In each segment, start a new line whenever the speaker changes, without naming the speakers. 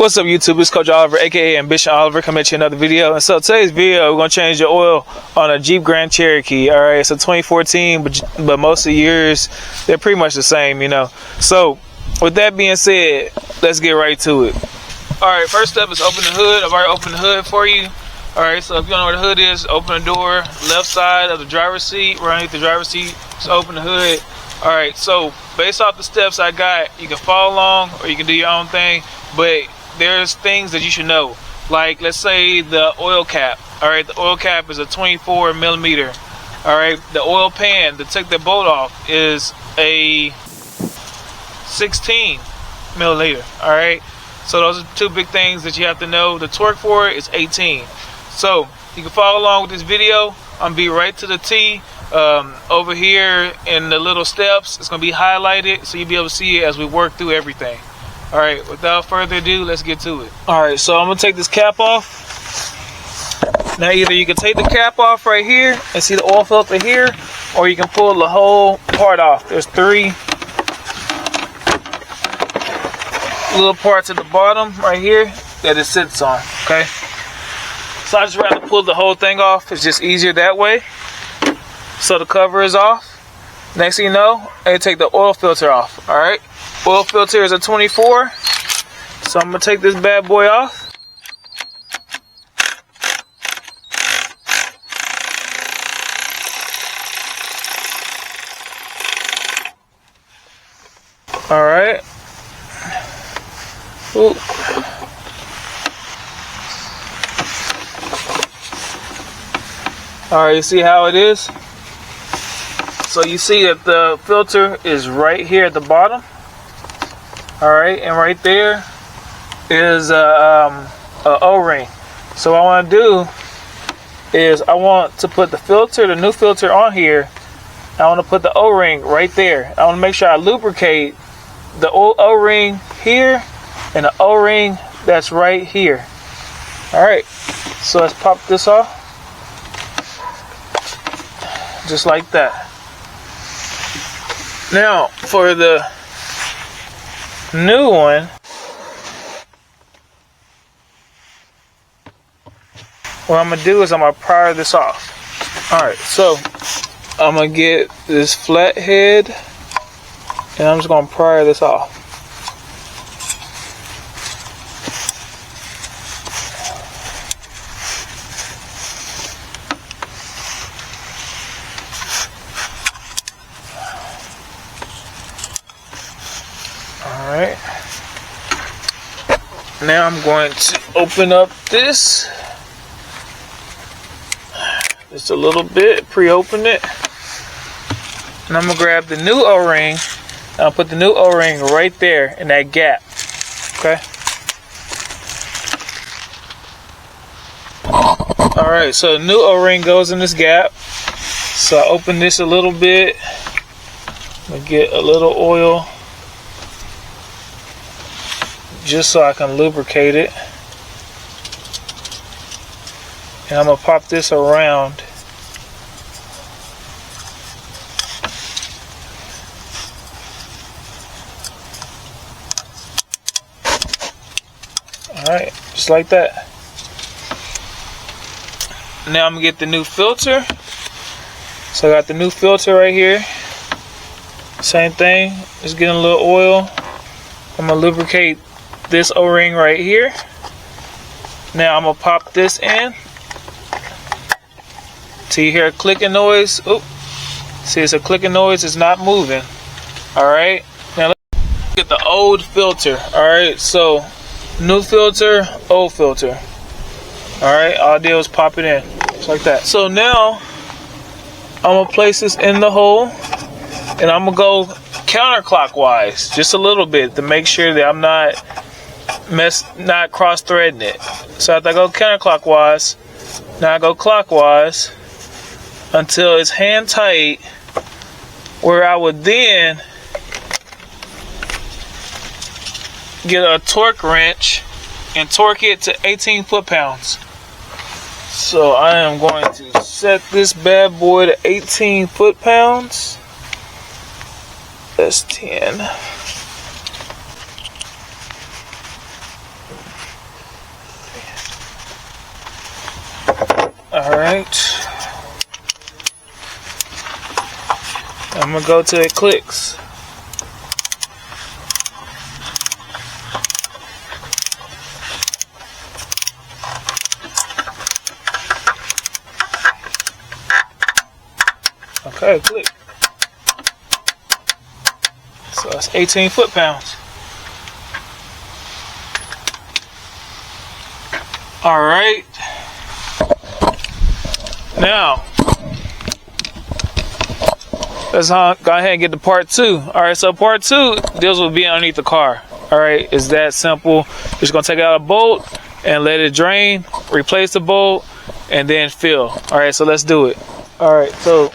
What's up YouTube, it's Coach Oliver aka Ambition Oliver coming at you another video. And so today's video we're going to change the oil on a Jeep Grand Cherokee. Alright, it's a 2014 but most of the years they're pretty much the same, you know. So with that being said, let's get right to it. Alright, first up is open the hood. I've already opened the hood for you. Alright, so if you don't know where the hood is, open the door left side of the driver's seat, right underneath the driver's seat. Just open the hood. Alright, so based off the steps I got, you can follow along or you can do your own thing, but there's things that you should know. Like, let's say the oil cap. Alright, the oil cap is a 24 millimeter. Alright, the oil pan to take the bolt off is a 16 milliliter. Alright, so those are two big things that you have to know. The torque for it is 18. So you can follow along with this video. I'm gonna be right to the T. Over here in the little steps, it's gonna be highlighted so you'll be able to see it as we work through everything. Alright, without further ado, let's get to it. Alright, so I'm gonna take this cap off. Now either you can take the cap off right here and see the oil filter here, or you can pull the whole part off. There's three little parts at the bottom right here that it sits on, okay? So I just rather pull the whole thing off. It's just easier that way. So the cover is off. Next thing you know, I take the oil filter off, alright? Oil filter is a 24, so I'm going to take this bad boy off. Alright. Ooh. Alright, you see how it is? So you see that the filter is right here at the bottom. Alright, and right there is a O-ring. So what I want to do is I want to put the filter, the new filter on here. I want to put the O-ring right there. I want to make sure I lubricate the O-ring here and the O-ring that's right here. Alright, so let's pop this off. Just like that. Now for the new one, what I'm gonna do is I'm gonna pry this off. Alright, so I'm gonna get this flat head and I'm just gonna pry this off. Alright, now I'm going to open up this just a little bit, pre-open it, and I'm going to grab the new O-ring and I'll put the new O-ring right there in that gap, okay? Alright, so the new O-ring goes in this gap, so I open this a little bit, I'm going to get a little oil just so I can lubricate it, and I'm gonna pop this around. Alright, just like that. Now I'm gonna get the new filter. So I got the new filter right here. Same thing, just getting a little oil. I'm gonna lubricate this O-ring right here. Now I'm gonna pop this in. See, you hear a clicking noise. Oop. See, it's a clicking noise. It's not moving. Alright. Now let's get the old filter. Alright, so new filter, old filter. Alright, all I did was pop it in. Just like that. So now I'm gonna place this in the hole and I'm gonna go counterclockwise just a little bit to make sure that I'm not cross-threading it. So after I go counterclockwise, now I go clockwise until it's hand tight, where I would then get a torque wrench and torque it to 18 foot-pounds. So I am going to set this bad boy to 18 foot-pounds. That's 10. Alright. I'm gonna go till it clicks. Okay, click. So that's 18 foot-pounds. Alright. Now, let's go ahead and get to part 2. Alright, so part 2 deals with being underneath the car. Alright, it's that simple. Just gonna take out a bolt and let it drain, replace the bolt, and then fill. Alright, so let's do it. Alright, so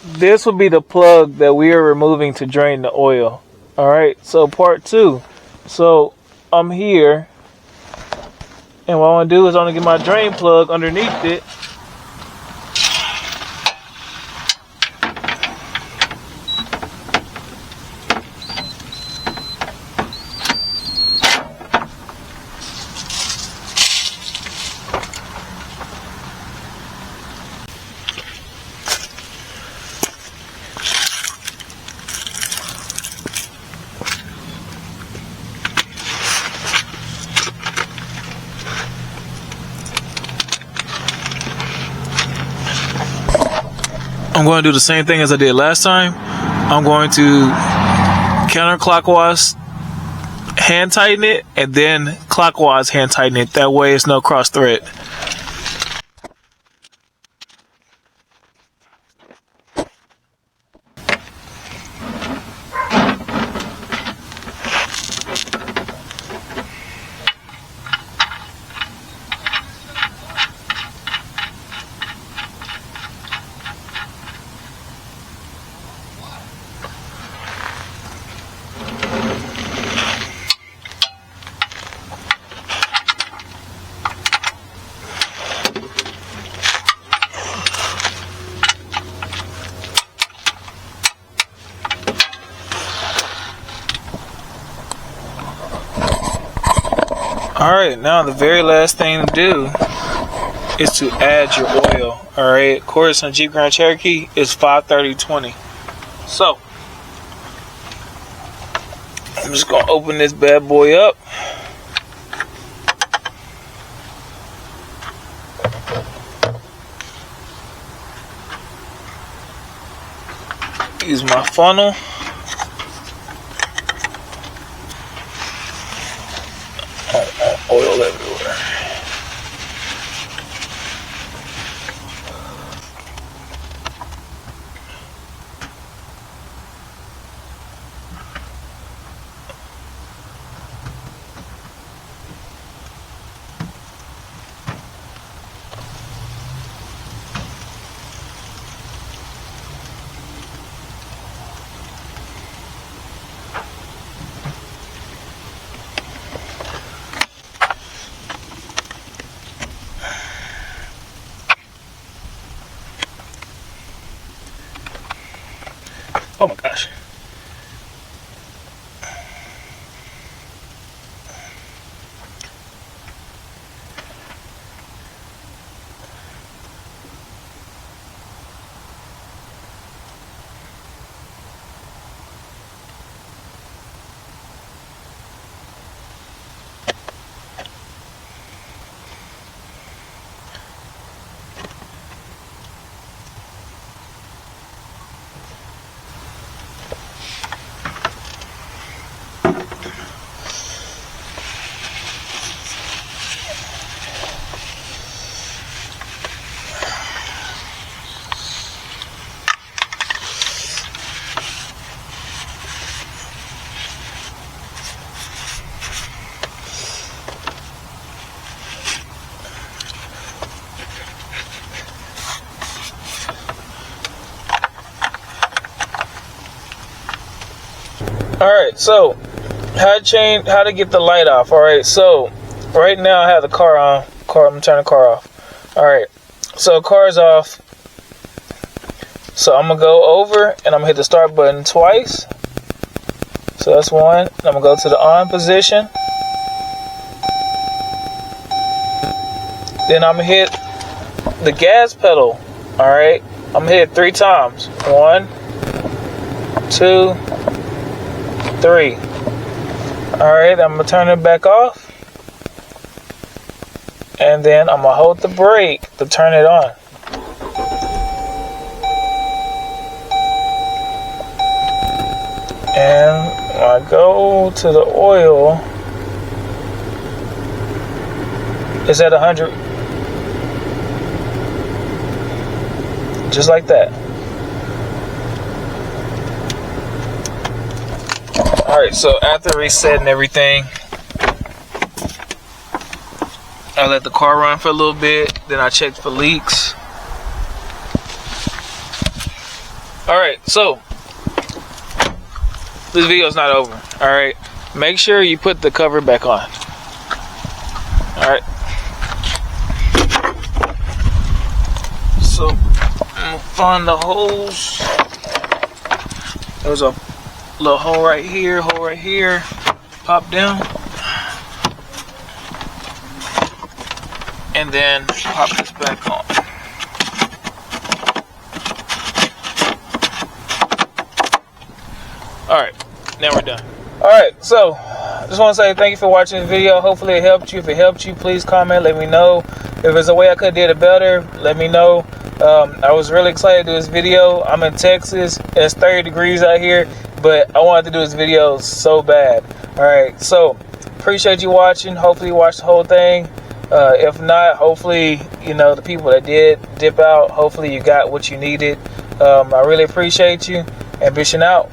this will be the plug that we are removing to drain the oil. Alright, so part 2. So I'm here, and what I want to do is I'm going to get my drain plug underneath it. I'm going to do the same thing as I did last time. I'm going to counterclockwise hand tighten it and then clockwise hand tighten it. That way it's no cross thread. Alright, now the very last thing to do is to add your oil. Alright, of course on Jeep Grand Cherokee is 530/20. So I'm just gonna open this bad boy up. Use my funnel. Oil everywhere. Oh my gosh. Alright, so how to get the light off. Alright, so right now I have the car on. I'm gonna turn the car off. Alright, so car's off. So I'm gonna go over and I'm gonna hit the start button twice. So that's one. I'm gonna go to the on position. Then I'm gonna hit the gas pedal, all right, I'm gonna hit 3 times. 1, 2, 3. All right, I'm gonna turn it back off, and then I'm gonna hold the brake to turn it on. And when I go to the oil, it's at 100, just like that. Alright, so after resetting everything, I let the car run for a little bit, then I checked for leaks. Alright, so this video is not over. Alright, make sure you put the cover back on. Alright, so I'm gonna find the holes. There's a little hole right here, pop down, and then pop this back on. Alright, now we're done. Alright, so just want to say thank you for watching the video. Hopefully it helped you. If it helped you, please comment, let me know. If there's a way I could have did it better, let me know. I was really excited to do this video. I'm in Texas. It's 30 degrees out here, but I wanted to do this video so bad. Alright, so appreciate you watching. Hopefully you watched the whole thing. If not, hopefully, you know, the people that did dip out, hopefully you got what you needed. I really appreciate you, and Bishin out.